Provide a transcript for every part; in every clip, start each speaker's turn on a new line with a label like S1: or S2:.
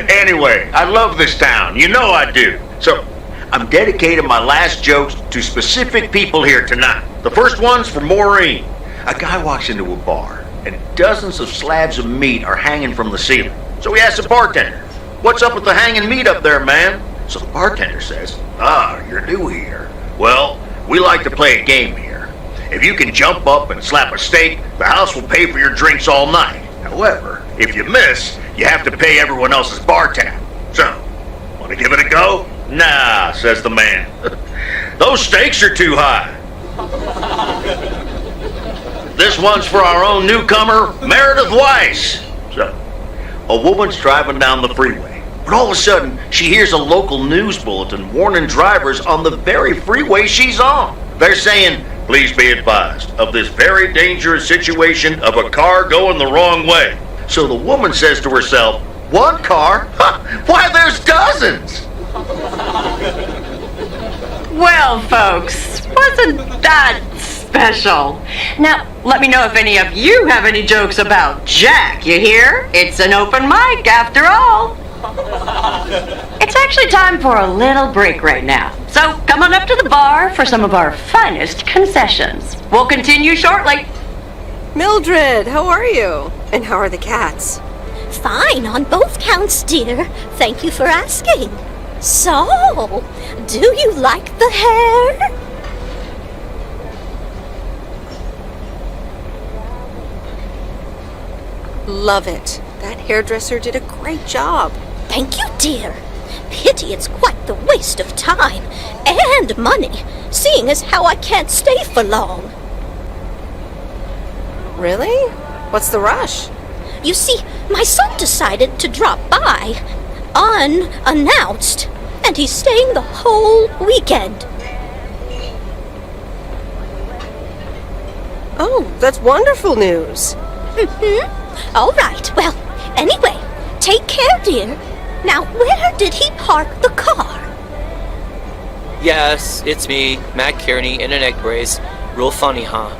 S1: Anyway, I love this town. You know I do. So, I'm dedicating my last jokes to specific people here tonight. The first one's for Maureen. A guy walks into a bar, and dozens of slabs of meat are hanging from the ceiling. So he asks the bartender, "What's up with the hanging meat up there, man?" So the bartender says, "You're new here. Well, we like to play a game here. If you can jump up and slap a steak, the house will pay for your drinks all night. However, if you miss, you have to pay everyone else's bar tab. So, want to give it a go?" "Nah," says the man. "Those stakes are too high." This one's for our own newcomer, Meredith Weiss. So, a woman's driving down the freeway, but all of a sudden, she hears a local news bulletin warning drivers on the very freeway she's on. They're saying, "Please be advised of this very dangerous situation of a car going the wrong way." So the woman says to herself, "One car? Why, there's dozens!"
S2: Well, folks, wasn't that special? Now, let me know if any of you have any jokes about Jack, you hear? It's an open mic after all. It's actually time for a little break right now. So come on up to the bar for some of our finest concessions. We'll continue shortly.
S3: Mildred, how are you? And how are the cats?
S4: Fine on both counts, dear. Thank you for asking. So, do you like the hair?
S3: Love it. That hairdresser did a great job.
S4: Thank you, dear. Pity it's quite the waste of time and money, seeing as how I can't stay for long.
S3: Really? What's the rush?
S4: You see, my son decided to drop by, unannounced, and he's staying the whole weekend.
S3: Oh, that's wonderful news.
S4: All right, well, anyway, take care, dear. Now, where did he park the car?
S5: Yes, it's me, Matt Kearney, in an egg brace. Real funny, huh?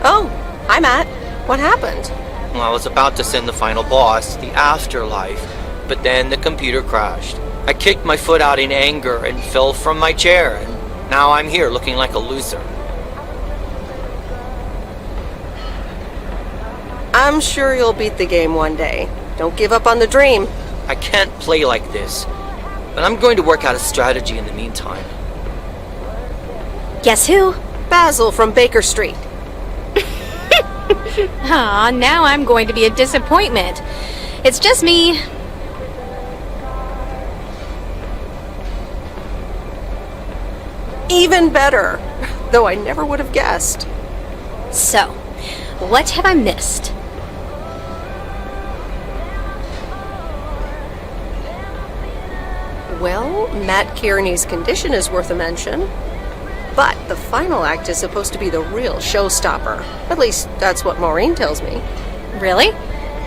S3: Oh, hi, Matt. What happened?
S5: Well, I was about to send the final boss, the afterlife, but then the computer crashed. I kicked my foot out in anger and fell from my chair, and now I'm here looking like a loser.
S3: I'm sure you'll beat the game one day. Don't give up on the dream.
S5: I can't play like this, but I'm going to work out a strategy in the meantime.
S4: Guess who?
S3: Basil from Baker Street.
S6: Aw, now I'm going to be a disappointment. It's just me.
S3: Even better. Though I never would have guessed.
S6: So, what have I missed?
S3: Well, Matt Kearney's condition is worth a mention. But the final act is supposed to be the real showstopper. At least, that's what Maureen tells me.
S6: Really?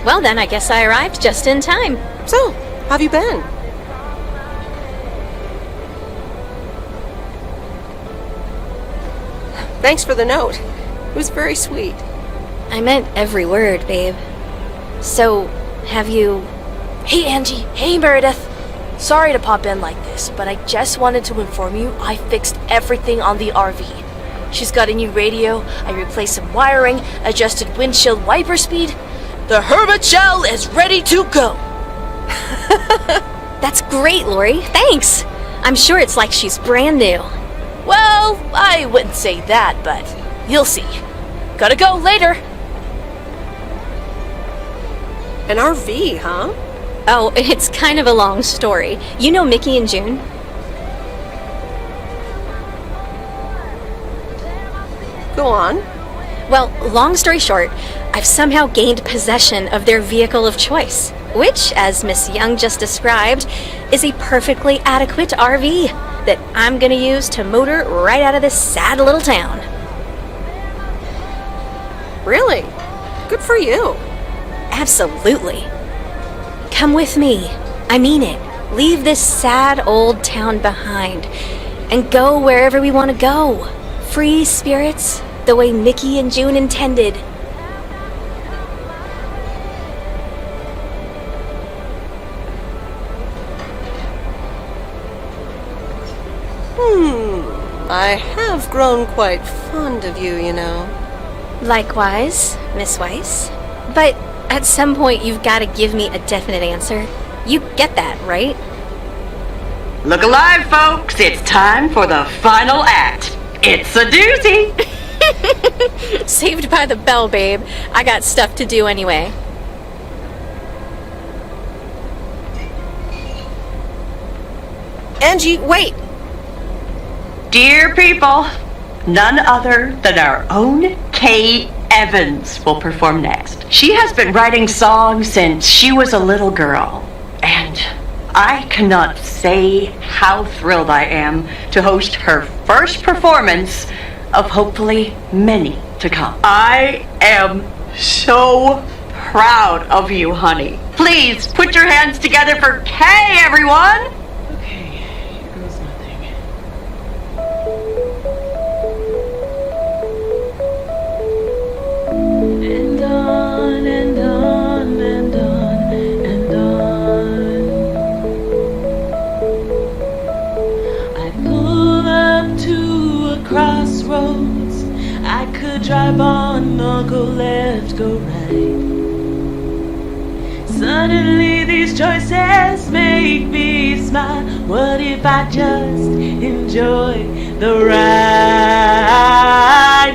S6: Well then, I guess I arrived just in time.
S3: So, how have you been? Thanks for the note. It was very sweet.
S6: I meant every word, babe. So, have you...
S7: Hey, Angie. Hey, Meredith. Sorry to pop in like this, but I just wanted to inform you I fixed everything on the RV. She's got a new radio, I replaced some wiring, adjusted windshield wiper speed. The Hermit Shell is ready to go.
S6: That's great, Lori. Thanks. I'm sure it's like she's brand new.
S7: Well, I wouldn't say that, but you'll see. Gotta go later.
S3: An RV, huh?
S6: Oh, it's kind of a long story. You know Mickey and June?
S3: Go on.
S6: Well, long story short, I've somehow gained possession of their vehicle of choice, which, as Miss Young just described, is a perfectly adequate RV that I'm gonna use to motor right out of this sad little town.
S3: Really? Good for you.
S6: Absolutely. Come with me. I mean it. Leave this sad old town behind and go wherever we want to go. Free spirits, the way Mickey and June intended.
S3: I have grown quite fond of you, you know.
S6: Likewise, Miss Weiss. But at some point, you've got to give me a definite answer. You get that, right?
S2: Look alive, folks. It's time for the final act. It's a doozy.
S6: Saved by the bell, babe. I got stuff to do anyway.
S3: Angie, wait!
S2: Dear people, none other than our own Kay Evans will perform next. She has been writing songs since she was a little girl, and I cannot say how thrilled I am to host her first performance of hopefully many to come. I am so proud of you, honey. Please put your hands together for Kay, everyone!
S8: Okay, here goes nothing. And on and on and on and on. I pull up to a crossroads. I could drive on or go left, go right. Suddenly these choices make me smile. What if I just enjoy the ride?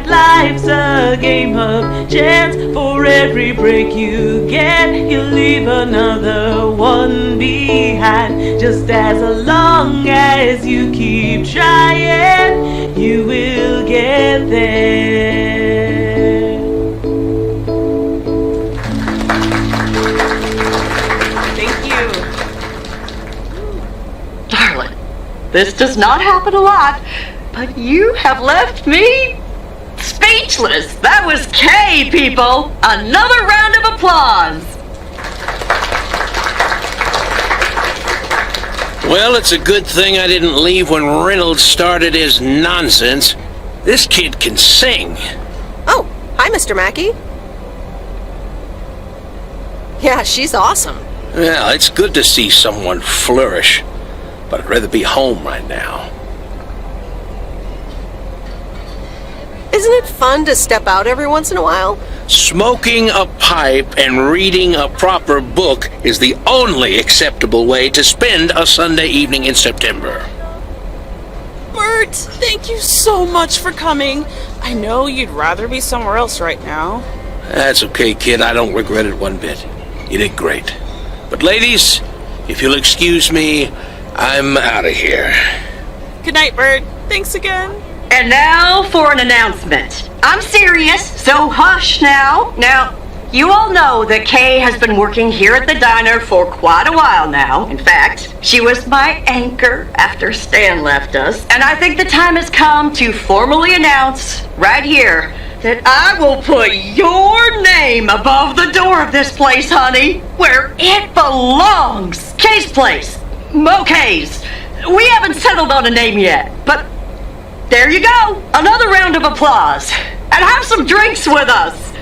S8: Life's a game of chance. For every break you get, you leave another one behind. Just as long as you keep trying, you will get there. Thank you.
S2: Darling, this does not happen a lot, but you have left me speechless. That was Kay, people. Another round of applause.
S9: Well, it's a good thing I didn't leave when Reynolds started his nonsense. This kid can sing.
S3: Oh, hi, Mr. Mackey. Yeah, she's awesome.
S9: Well, it's good to see someone flourish, but I'd rather be home right now.
S3: Isn't it fun to step out every once in a while?
S9: Smoking a pipe and reading a proper book is the only acceptable way to spend a Sunday evening in September.
S8: Bert, thank you so much for coming. I know you'd rather be somewhere else right now.
S9: That's okay, kid. I don't regret it one bit. You did great. But ladies, if you'll excuse me, I'm out of here.
S8: Good night, Bert. Thanks again.
S2: And now for an announcement. I'm serious, so hush now. Now, you all know that Kay has been working here at the diner for quite a while now. In fact, she was my anchor after Stan left us. And I think the time has come to formally announce right here that I will put your name above the door of this place, honey, where it belongs. Kay's place. Kay's. We haven't settled on a name yet, but there you go. Another round of applause. And have some drinks with us.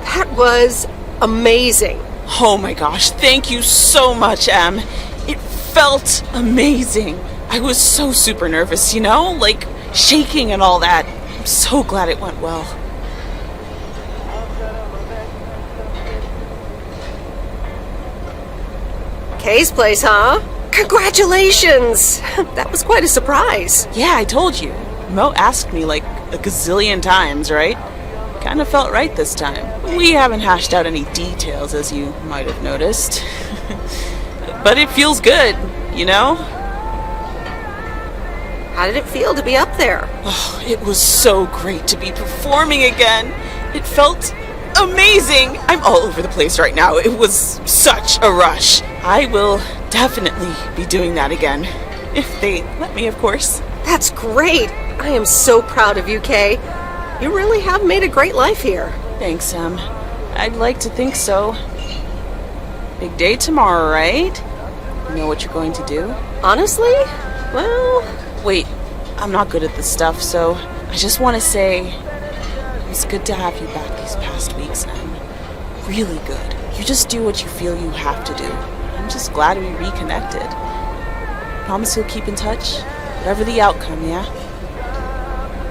S3: That was amazing.
S8: Oh my gosh, thank you so much, Em. It felt amazing. I was so super nervous, you know? Like, shaking and all that. I'm so glad it went well.
S3: Kay's place, huh? Congratulations! That was quite a surprise.
S8: Yeah, I told you. Mo asked me like a gazillion times, right? Kinda felt right this time. We haven't hashed out any details, as you might have noticed. But it feels good, you know?
S3: How did it feel to be up there?
S8: Oh, it was so great to be performing again. It felt amazing. I'm all over the place right now. It was such a rush. I will definitely be doing that again. If they let me, of course.
S3: That's great. I am so proud of you, Kay. You really have made a great life here.
S8: Thanks, Em. I'd like to think so. Big day tomorrow, right? You know what you're going to do?
S3: Honestly? Well...
S8: Wait, I'm not good at this stuff, so I just want to say it was good to have you back these past weeks, Em.
S10: really good. You just do what you feel you have to do. I'm just glad we reconnected. Promise you'll keep in touch, whatever the outcome, yeah?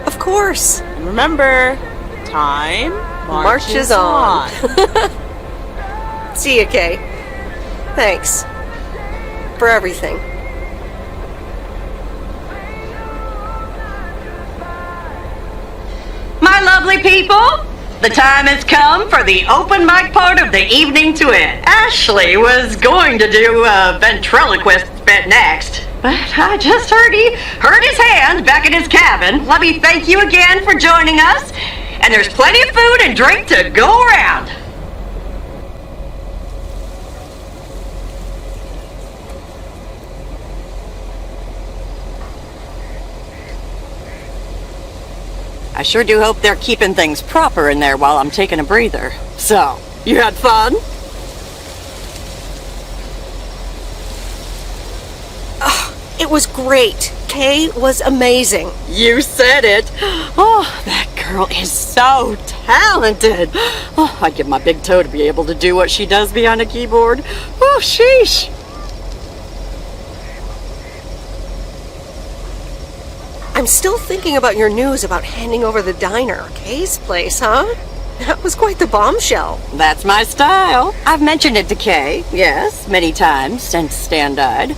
S3: Of course.
S10: And remember, time
S3: Marches on. See ya, Kay. Thanks. For everything.
S2: My lovely people, the time has come for the open mic part of the evening to end. Ashley was going to do a ventriloquist bit next, but I just heard he hurt his hand back in his cabin. Let me thank you again for joining us, and there's plenty of food and drink to go around. I sure do hope they're keeping things proper in there while I'm taking a breather. So, you had fun?
S3: Oh, it was great. Kay was amazing.
S2: You said it. Oh, that girl is so talented. Oh, I'd give my big toe to be able to do what she does behind a keyboard. Oh, sheesh.
S3: I'm still thinking about your news about handing over the diner. Kay's place, huh? That was quite the bombshell.
S2: That's my style. I've mentioned it to Kay, yes, many times since Stan died.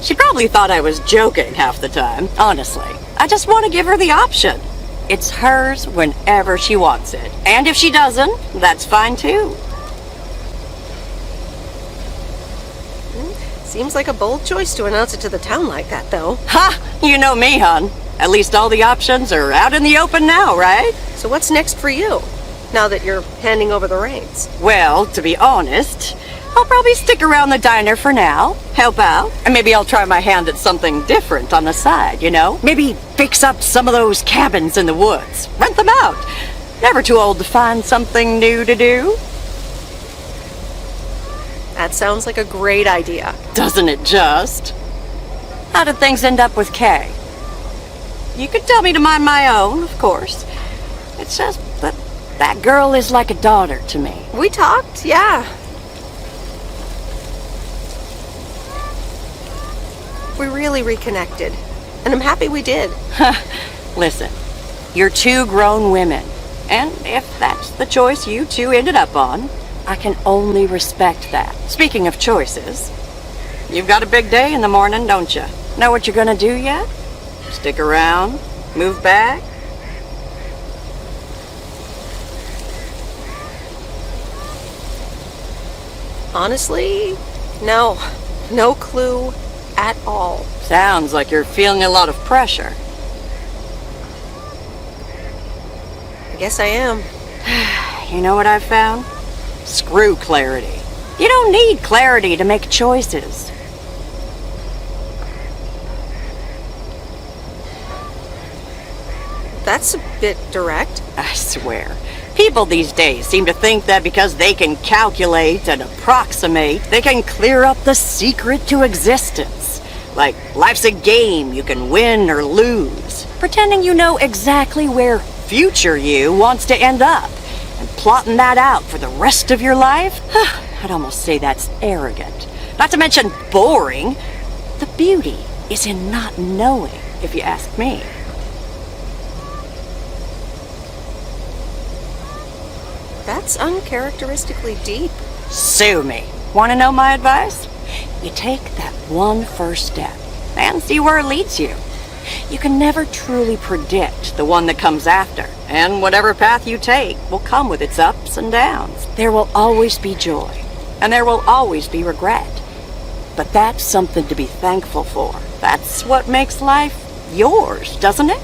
S2: She probably thought I was joking half the time, honestly. I just want to give her the option. It's hers whenever she wants it. And if she doesn't, that's fine too.
S3: Seems like a bold choice to announce it to the town like that, though.
S2: Ha! You know me, hon. At least all the options are out in the open now, right?
S3: So what's next for you, now that you're handing over the reins?
S2: Well, to be honest, I'll probably stick around the diner for now, help out, and maybe I'll try my hand at something different on the side, you know? Maybe fix up some of those cabins in the woods, rent them out. Never too old to find something new to do.
S3: That sounds like a great idea.
S2: Doesn't it just? How did things end up with Kay? You could tell me to mind my own, of course. It's just that that girl is like a daughter to me.
S3: We talked, yeah. We really reconnected, and I'm happy we did.
S2: Listen, you're two grown women, and if that's the choice you two ended up on, I can only respect that. Speaking of choices, you've got a big day in the morning, don't you? Know what you're gonna do yet? Stick around? Move back?
S3: Honestly, no. No clue at all.
S2: Sounds like you're feeling a lot of pressure.
S3: I guess I am.
S2: You know what I've found? Screw clarity. You don't need clarity to make choices.
S3: That's a bit direct.
S2: I swear. People these days seem to think that because they can calculate and approximate, they can clear up the secret to existence. Like life's a game you can win or lose. Pretending you know exactly where future you wants to end up. And plotting that out for the rest of your life? I'd almost say that's arrogant. Not to mention boring. The beauty is in not knowing, if you ask me.
S3: That's uncharacteristically deep.
S2: Sue me. Want to know my advice? You take that one first step and see where it leads you. You can never truly predict the one that comes after, and whatever path you take will come with its ups and downs. There will always be joy, and there will always be regret. But that's something to be thankful for. That's what makes life yours, doesn't it?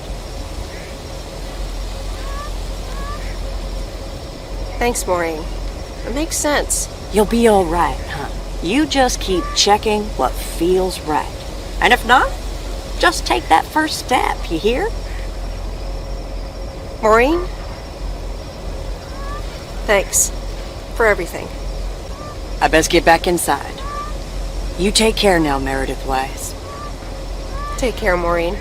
S3: Thanks, Maureen. It makes sense.
S2: You'll be all right, huh? You just keep checking what feels right. And if not, just take that first step, you hear?
S3: Maureen? Thanks for everything.
S2: I best get back inside. You take care now, Meredith Weiss.
S3: Take care, Maureen.